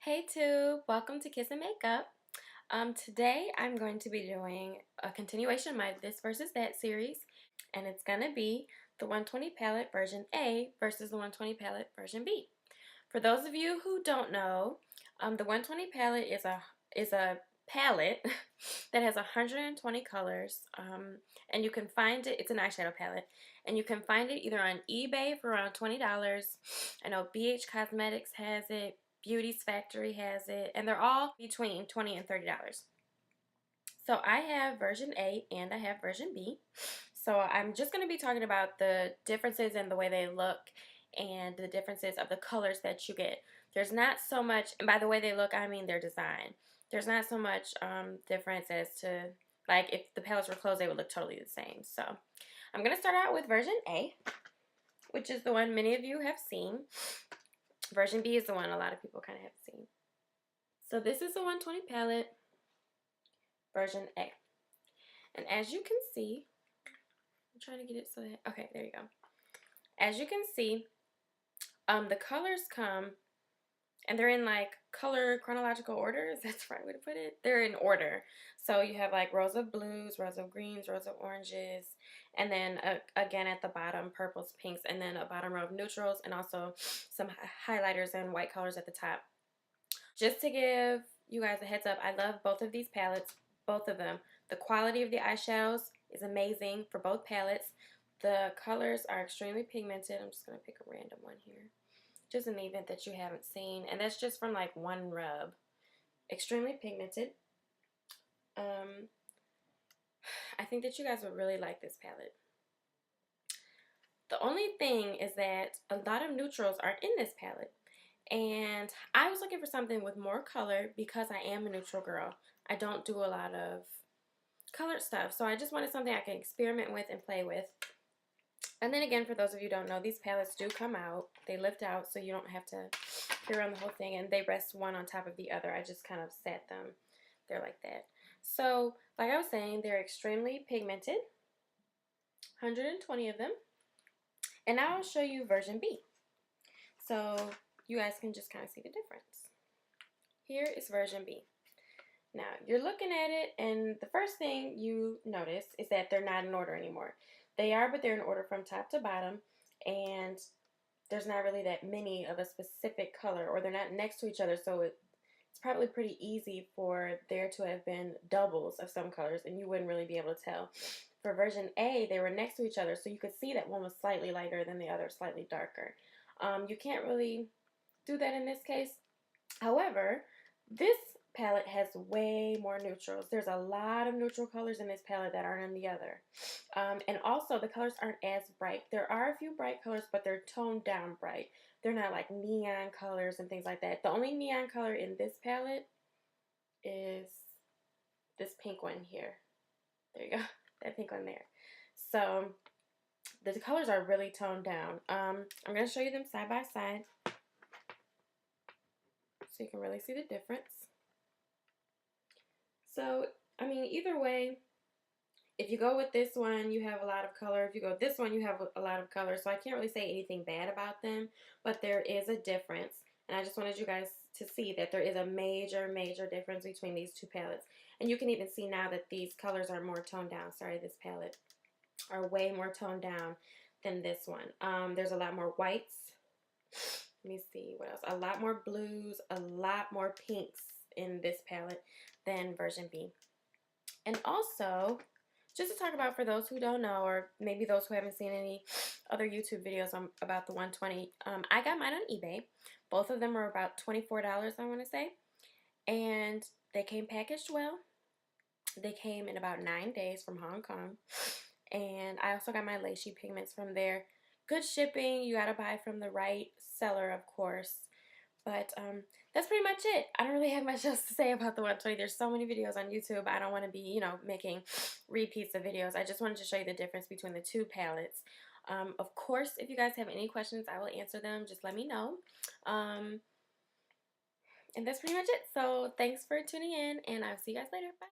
Hey Tube, welcome to Kiss and Makeup. Today I'm going to be doing a continuation of my This versus That series, and it's going to be the 120 palette version A versus the 120 palette version B. For those of you who don't know, the 120 palette is a palette that has 120 colors, and you can find it. It's an eyeshadow palette, and you can find it either on eBay for around $20. I know BH Cosmetics has it. Beauty's Factory has it, and they're all between $20 and $30. So I have version A and I have version B. So I'm just going to be talking about the differences in the way they look and the differences of the colors that you get. There's not so much, and by the way they look, I mean their design. There's not so much difference as to, like, if the palettes were closed, they would look totally the same. So I'm going to start out with version A, which is the one many of you have seen. Version B is the one a lot of people kind of have seen. So this is the 120 palette, version A. And as you can see, I'm trying to get it so that, okay, there you go. As you can see, the colors come, and they're in like color chronological order. Is that the right way to put it? They're in order. So you have like rows of blues, rows of greens, rows of oranges, and then again at the bottom, purples, pinks, and then a bottom row of neutrals, and also some highlighters and white colors at the top. Just to give you guys a heads up, I love both of these palettes, both of them. The quality of the eyeshadows is amazing for both palettes. The colors are extremely pigmented. I'm just going to pick a random one here, just in the event that you haven't seen. And that's just from like one rub. Extremely pigmented. I think that you guys would really like this palette. The only thing is that a lot of neutrals are in this palette. And I was looking for something with more color because I am a neutral girl. I don't do a lot of colored stuff. So I just wanted something I can experiment with and play with. And then again, for those of you who don't know, these palettes do come out. They lift out so you don't have to carry around the whole thing. And they rest one on top of the other. I just kind of set them there like that. So like I was saying, they're extremely pigmented. 120 of them. And now I'll show you version B. So you guys can just kind of see the difference. Here is version B. Now, you're looking at it, and the first thing you notice is that they're not in order anymore. They are, but they're in order from top to bottom, and there's not really that many of a specific color, or they're not next to each other, so it's probably pretty easy for there to have been doubles of some colors, and you wouldn't really be able to tell. For version A, they were next to each other, so you could see that one was slightly lighter than the other, slightly darker. You can't really do that in this case. However, this palette has way more neutrals. There's a lot of neutral colors in this palette that aren't in the other. And also, the colors aren't as bright. There are a few bright colors, but they're toned down bright. They're not like neon colors and things like that. The only neon color in this palette is this pink one here. There you go. That pink one there. So the colors are really toned down. I'm going to show you them side by side so you can really see the difference. So, I mean, either way, if you go with this one, you have a lot of color. If you go with this one, you have a lot of color. So I can't really say anything bad about them, but there is a difference. And I just wanted you guys to see that there is a major, major difference between these two palettes. And you can even see now that these colors are more toned down. Sorry, this palette are way more toned down than this one. There's a lot more whites. Let me see what else. A lot more blues, a lot more pinks in this palette than version B. And also, just to talk about for those who don't know, or maybe those who haven't seen any other YouTube videos about the 120, I got mine on eBay. Both of them are about $24, I want to say. And they came packaged well. They came in about 9 days from Hong Kong. And I also got my Lacy pigments from there. Good shipping. You got to buy from the right seller, of course. But that's pretty much it. I don't really have much else to say about the 120. There's so many videos on YouTube. I don't want to be, you know, making repeats of videos. I just wanted to show you the difference between the two palettes. Of course, if you guys have any questions, I will answer them. Just let me know. And that's pretty much it. So thanks for tuning in, and I'll see you guys later. Bye.